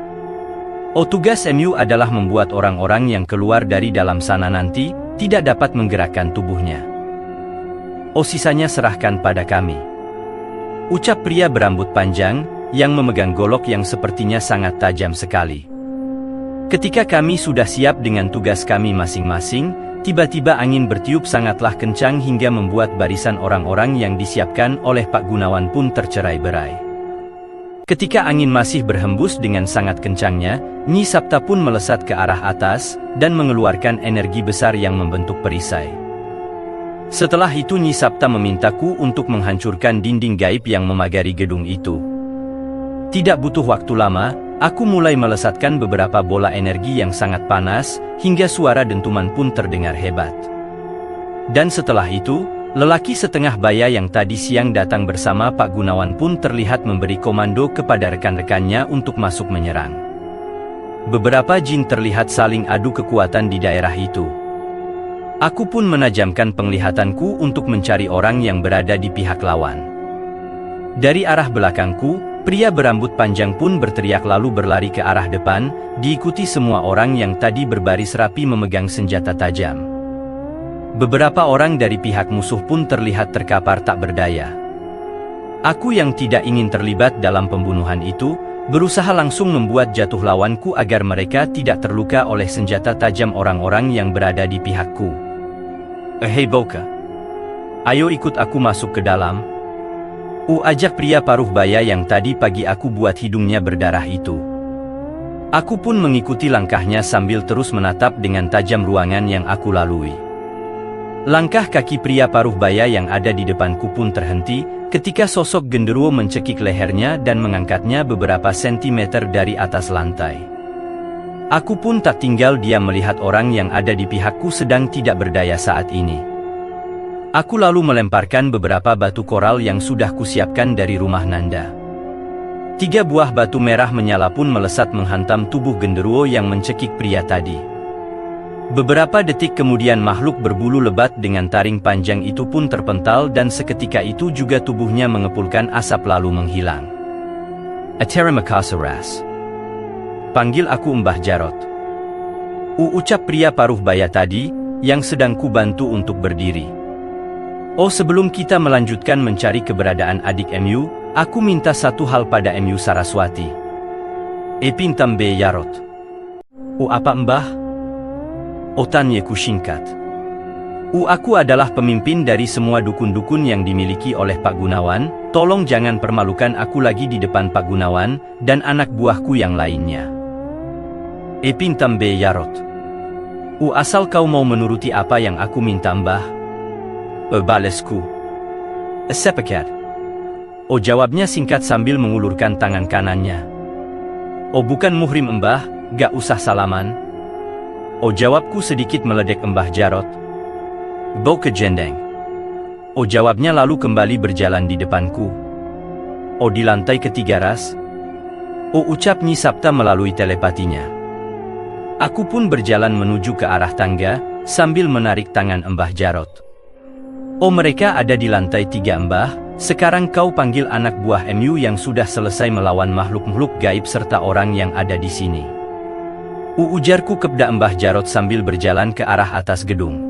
Tugas MU adalah membuat orang-orang yang keluar dari dalam sana nanti, tidak dapat menggerakkan tubuhnya. Sisanya serahkan pada kami. Ucap pria berambut panjang, yang memegang golok yang sepertinya sangat tajam sekali. Ketika kami sudah siap dengan tugas kami masing-masing, tiba-tiba angin bertiup sangatlah kencang hingga membuat barisan orang-orang yang disiapkan oleh Pak Gunawan pun tercerai-berai. Ketika angin masih berhembus dengan sangat kencangnya, Nyi Sapta pun melesat ke arah atas, dan mengeluarkan energi besar yang membentuk perisai. Setelah itu Nyi Sapta memintaku untuk menghancurkan dinding gaib yang memagari gedung itu. Tidak butuh waktu lama, Aku mulai melesatkan beberapa bola energi yang sangat panas, hingga suara dentuman pun terdengar hebat. Dan setelah itu, lelaki setengah baya yang tadi siang datang bersama Pak Gunawan pun terlihat memberi komando kepada rekan-rekannya untuk masuk menyerang. Beberapa jin terlihat saling adu kekuatan di daerah itu. Aku pun menajamkan penglihatanku untuk mencari orang yang berada di pihak lawan. Dari arah belakangku, pria berambut panjang pun berteriak lalu berlari ke arah depan, diikuti semua orang yang tadi berbaris rapi memegang senjata tajam. Beberapa orang dari pihak musuh pun terlihat terkapar tak berdaya. Aku yang tidak ingin terlibat dalam pembunuhan itu, berusaha langsung membuat jatuh lawanku agar mereka tidak terluka oleh senjata tajam orang-orang yang berada di pihakku. Hei Boka, ayo ikut aku masuk ke dalam. Ajak pria paruh baya yang tadi pagi aku buat hidungnya berdarah itu. Aku pun mengikuti langkahnya sambil terus menatap dengan tajam ruangan yang aku lalui. Langkah kaki pria paruh baya yang ada di depanku pun terhenti, ketika sosok genderuwo mencekik lehernya dan mengangkatnya beberapa sentimeter dari atas lantai. Aku pun tak tinggal diam melihat orang yang ada di pihakku sedang tidak berdaya saat ini. Aku lalu melemparkan beberapa batu koral yang sudah kusiapkan dari rumah Nanda. 3 buah batu merah menyala pun melesat menghantam tubuh genderuwo yang mencekik pria tadi. Beberapa detik kemudian makhluk berbulu lebat dengan taring panjang itu pun terpental dan seketika itu juga tubuhnya mengepulkan asap lalu menghilang. Terima kasih Ras. Panggil aku Mbah Jarot. Ucap pria paruh baya tadi, yang sedang ku bantu untuk berdiri. Sebelum kita melanjutkan mencari keberadaan adik MU, aku minta satu hal pada MU Saraswati. Pintam be Jarot. Apa Mbah? Tanya ku singkat. Aku adalah pemimpin dari semua dukun-dukun yang dimiliki oleh Pak Gunawan, tolong jangan permalukan aku lagi di depan Pak Gunawan, dan anak buahku yang lainnya. Pintam be Jarot. Asal kau mau menuruti apa yang aku minta Mbah. Balesku. Sepekat. Jawabnya singkat sambil mengulurkan tangan kanannya. Bukan muhrim Mbah, gak usah salaman. Jawabku sedikit meledek Mbah Jarot. Bau ke jendeng. Jawabnya lalu kembali berjalan di depanku. Di lantai ketiga Ras. Ucap Nyi Sapta melalui telepatinya. Aku pun berjalan menuju ke arah tangga, sambil menarik tangan Mbah Jarot. Mereka ada di lantai 3 Mbah, sekarang kau panggil anak buah MU yang sudah selesai melawan makhluk-makhluk gaib serta orang yang ada di sini. Ujarku kepada Mbah Jarot sambil berjalan ke arah atas gedung.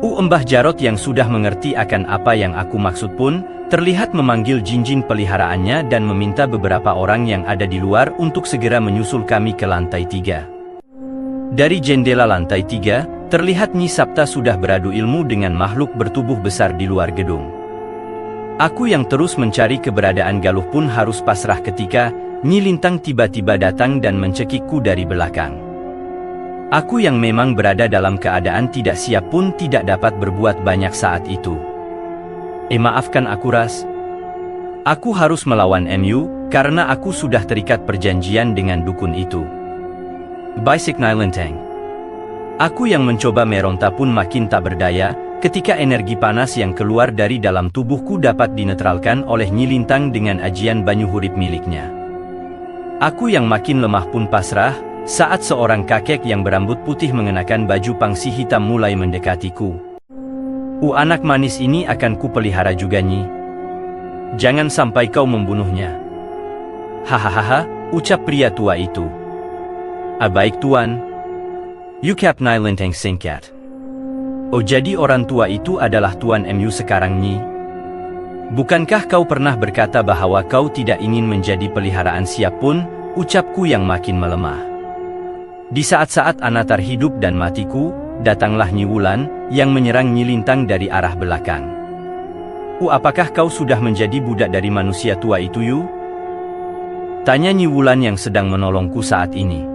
Mbah Jarot yang sudah mengerti akan apa yang aku maksud pun, terlihat memanggil jin-jin peliharaannya dan meminta beberapa orang yang ada di luar untuk segera menyusul kami ke lantai 3. Dari jendela lantai 3, terlihat Nyi Sapta sudah beradu ilmu dengan makhluk bertubuh besar di luar gedung. Aku yang terus mencari keberadaan Galuh pun harus pasrah ketika Nyi Lintang tiba-tiba datang dan mencekikku dari belakang. Aku yang memang berada dalam keadaan tidak siap pun tidak dapat berbuat banyak saat itu. Maafkan aku Ras. Aku harus melawan MU, karena aku sudah terikat perjanjian dengan dukun itu. Baisik Nyi Lintang. Aku yang mencoba meronta pun makin tak berdaya, ketika energi panas yang keluar dari dalam tubuhku dapat dinetralkan oleh Nyi Lintang dengan ajian banyu hurip miliknya. Aku yang makin lemah pun pasrah, saat seorang kakek yang berambut putih mengenakan baju pangsi hitam mulai mendekatiku. Anak manis ini akan kupelihara juga Nyi. Jangan sampai kau membunuhnya. Hahaha, ucap pria tua itu. Baik Tuan. Ucap Nyi Lintang singkat. Jadi orang tua itu adalah Tuan MU sekarang Nyi? Bukankah kau pernah berkata bahwa kau tidak ingin menjadi peliharaan siap pun? Ucapku yang makin melemah. Di saat-saat anatar hidup dan matiku, datanglah Nyi Wulan, yang menyerang Nyi Lintang dari arah belakang. Apakah kau sudah menjadi budak dari manusia tua itu Yu? Tanya Nyi Wulan yang sedang menolongku saat ini.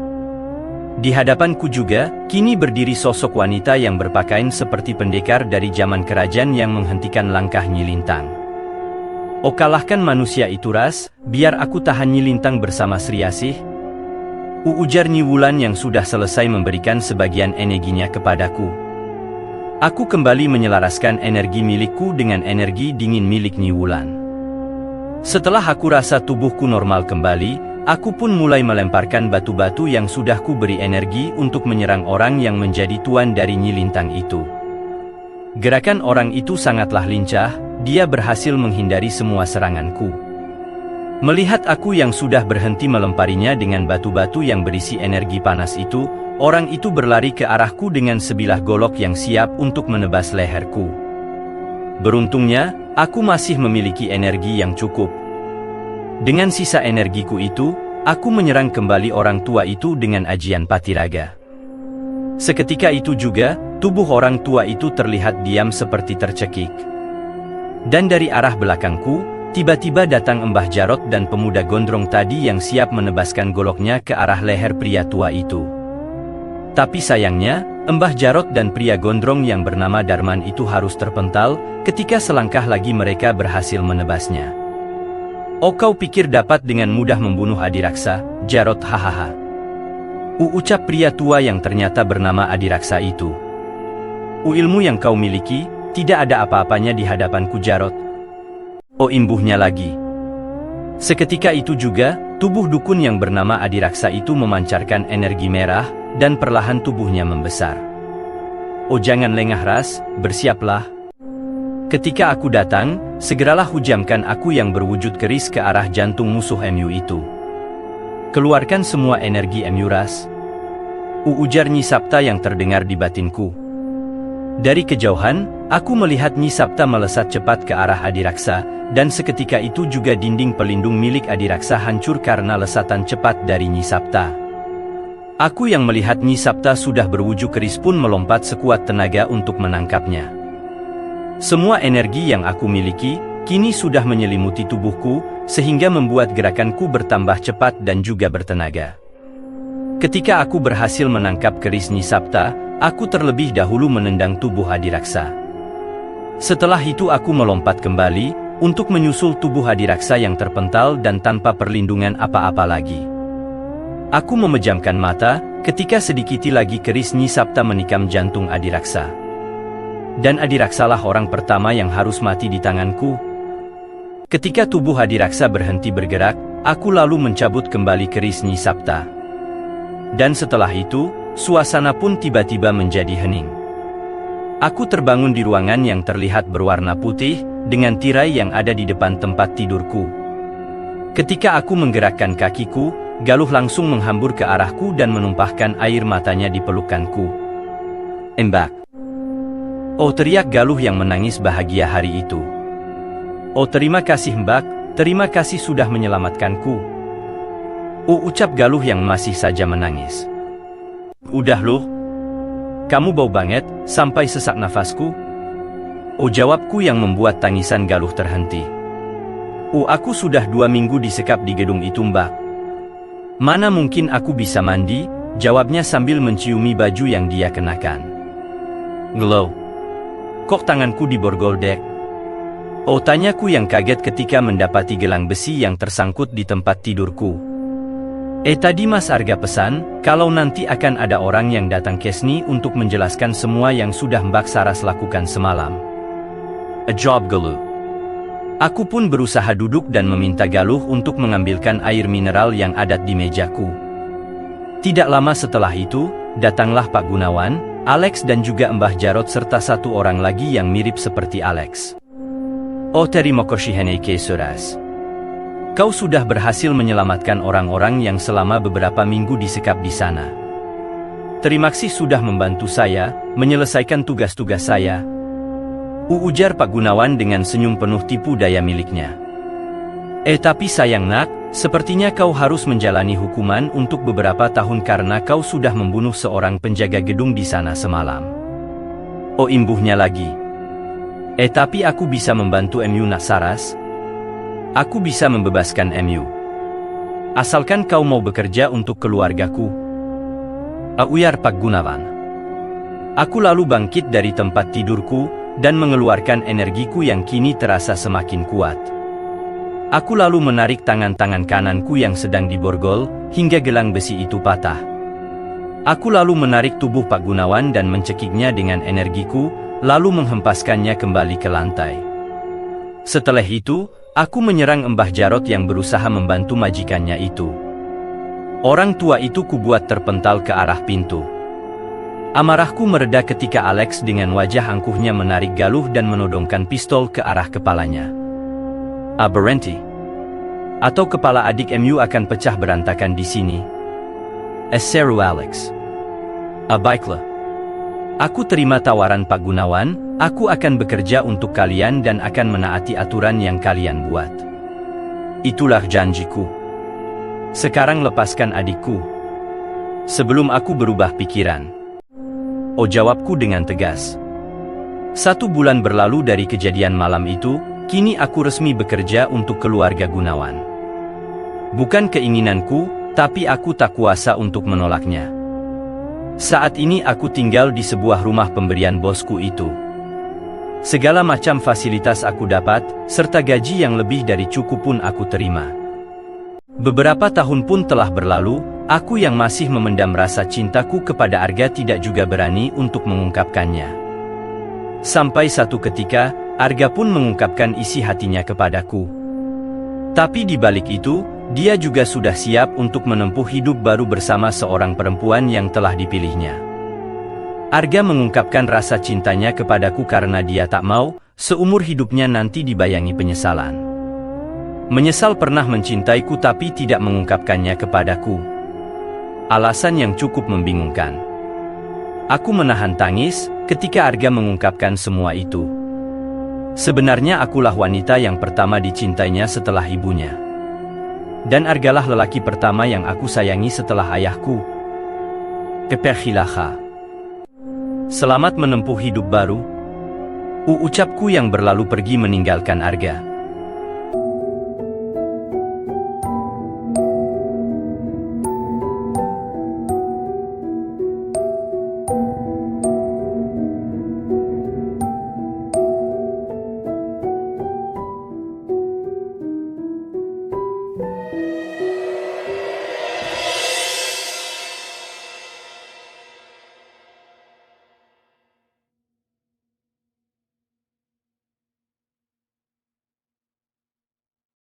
Di hadapanku juga, kini berdiri sosok wanita yang berpakaian seperti pendekar dari zaman kerajaan yang menghentikan langkah Nyi Lintang. Kalahkan manusia itu Ras, biar aku tahan Nyi Lintang bersama Sri Asih. Ujar Nyi Wulan yang sudah selesai memberikan sebagian energinya kepadaku. Aku kembali menyelaraskan energi milikku dengan energi dingin milik Nyi Wulan. Setelah aku rasa tubuhku normal kembali, aku pun mulai melemparkan batu-batu yang sudah ku beri energi untuk menyerang orang yang menjadi tuan dari Nyi Lintang itu. Gerakan orang itu sangatlah lincah, dia berhasil menghindari semua seranganku. Melihat aku yang sudah berhenti melemparinya dengan batu-batu yang berisi energi panas itu, orang itu berlari ke arahku dengan sebilah golok yang siap untuk menebas leherku. Beruntungnya, aku masih memiliki energi yang cukup. Dengan sisa energiku itu, aku menyerang kembali orang tua itu dengan ajian Patiraga. Seketika itu juga, tubuh orang tua itu terlihat diam seperti tercekik. Dan dari arah belakangku, tiba-tiba datang Mbah Jarot dan pemuda gondrong tadi yang siap menebaskan goloknya ke arah leher pria tua itu. Tapi sayangnya, Mbah Jarot dan pria gondrong yang bernama Darman itu harus terpental, ketika selangkah lagi mereka berhasil menebasnya. "Oh, kau pikir dapat dengan mudah membunuh Adiraksa, Jarot, hahaha," ucap pria tua yang ternyata bernama Adiraksa itu. "Ilmu yang kau miliki, tidak ada apa-apanya di hadapanku, Jarot." Oh, imbuhnya lagi. Seketika itu juga, tubuh dukun yang bernama Adiraksa itu memancarkan energi merah, dan perlahan tubuhnya membesar. "Oh, jangan lengah ras, bersiaplah. Ketika aku datang, segeralah hujamkan aku yang berwujud keris ke arah jantung musuh MU itu. Keluarkan semua energi MU ras," ujar Nyi Sapta yang terdengar di batinku. Dari kejauhan, aku melihat Nyi Sapta melesat cepat ke arah Adiraksa, dan seketika itu juga dinding pelindung milik Adiraksa hancur karena lesatan cepat dari Nyi Sapta. Aku yang melihat Nyi Sapta sudah berwujud keris pun melompat sekuat tenaga untuk menangkapnya. Semua energi yang aku miliki, kini sudah menyelimuti tubuhku, sehingga membuat gerakanku bertambah cepat dan juga bertenaga. Ketika aku berhasil menangkap keris Nyi Sapta, aku terlebih dahulu menendang tubuh Adiraksa. Setelah itu aku melompat kembali, untuk menyusul tubuh Adiraksa yang terpental dan tanpa perlindungan apa-apa lagi. Aku memejamkan mata, ketika sedikit lagi keris Nyi Sapta menikam jantung Adiraksa. Dan Adiraksalah orang pertama yang harus mati di tanganku. Ketika tubuh Adiraksa berhenti bergerak, aku lalu mencabut kembali keris Nyi Sapta. Dan setelah itu, suasana pun tiba-tiba menjadi hening. Aku terbangun di ruangan yang terlihat berwarna putih, dengan tirai yang ada di depan tempat tidurku. Ketika aku menggerakkan kakiku, Galuh langsung menghambur ke arahku dan menumpahkan air matanya di pelukanku. "Embak!" Oh, teriak Galuh yang menangis bahagia hari itu. "Oh, terima kasih Mbak, terima kasih sudah menyelamatkanku," ucap Galuh yang masih saja menangis. "Udah loh, kamu bau banget, sampai sesak nafasku," jawabku yang membuat tangisan Galuh terhenti. Aku sudah 2 minggu disekap di gedung itu Mbak. "Mana mungkin aku bisa mandi," jawabnya sambil menciumi baju yang dia kenakan. "Glow, kok tanganku diborgol dek?" Tanyaku yang kaget ketika mendapati gelang besi yang tersangkut di tempat tidurku. Tadi Mas Arga pesan, kalau nanti akan ada orang yang datang kesini untuk menjelaskan semua yang sudah Mbak Saras lakukan semalam. A job Galuh. Aku pun berusaha duduk dan meminta Galuh untuk mengambilkan air mineral yang ada di mejaku. Tidak lama setelah itu, datanglah Pak Gunawan, Alex dan juga Mbah Jarot serta satu orang lagi yang mirip seperti Alex. Terima kasih Heneke Suras. Kau sudah berhasil menyelamatkan orang-orang yang selama beberapa minggu disekap di sana. Terima kasih sudah membantu saya, menyelesaikan tugas-tugas saya, ujar Pak Gunawan dengan senyum penuh tipu daya miliknya. Tapi sayang nak, sepertinya kau harus menjalani hukuman untuk beberapa tahun karena kau sudah membunuh seorang penjaga gedung di sana semalam. Imbuhnya lagi. Tapi aku bisa membantu MU nak Saras. Aku bisa membebaskan MU. Asalkan kau mau bekerja untuk keluargaku, uyar Pak Gunawan. Aku lalu bangkit dari tempat tidurku, dan mengeluarkan energiku yang kini terasa semakin kuat. Aku lalu menarik tangan-tangan kananku yang sedang diborgol, hingga gelang besi itu patah. Aku lalu menarik tubuh Pak Gunawan dan mencekiknya dengan energiku, lalu menghempaskannya kembali ke lantai. Setelah itu, aku menyerang Mbah Jarot yang berusaha membantu majikannya itu. Orang tua itu kubuat terpental ke arah pintu. Amarahku mereda ketika Alex dengan wajah angkuhnya menarik Galuh dan menodongkan pistol ke arah kepalanya. Berhenti. Atau kepala adik MU akan pecah berantakan di sini. Seru Alex. Baiklah. Aku terima tawaran Pak Gunawan, aku akan bekerja untuk kalian dan akan menaati aturan yang kalian buat. Itulah janjiku. Sekarang lepaskan adikku. Sebelum aku berubah pikiran. Jawabku dengan tegas. 1 bulan berlalu dari kejadian malam itu, kini aku resmi bekerja untuk keluarga Gunawan. Bukan keinginanku, tapi aku tak kuasa untuk menolaknya. Saat ini aku tinggal di sebuah rumah pemberian bosku itu. Segala macam fasilitas aku dapat, serta gaji yang lebih dari cukup pun aku terima. Beberapa tahun pun telah berlalu, aku yang masih memendam rasa cintaku kepada Arga tidak juga berani untuk mengungkapkannya. Sampai satu ketika, Arga pun mengungkapkan isi hatinya kepadaku. Tapi di balik itu, dia juga sudah siap untuk menempuh hidup baru bersama seorang perempuan yang telah dipilihnya. Arga mengungkapkan rasa cintanya kepadaku karena dia tak mau, seumur hidupnya nanti dibayangi penyesalan. Menyesal pernah mencintaiku tapi tidak mengungkapkannya kepadaku. Alasan yang cukup membingungkan. Aku menahan tangis ketika Arga mengungkapkan semua itu. Sebenarnya akulah wanita yang pertama dicintainya setelah ibunya. Dan Argalah lelaki pertama yang aku sayangi setelah ayahku. Keperhilaha. Selamat menempuh hidup baru. Ucapku yang berlalu pergi meninggalkan Arga.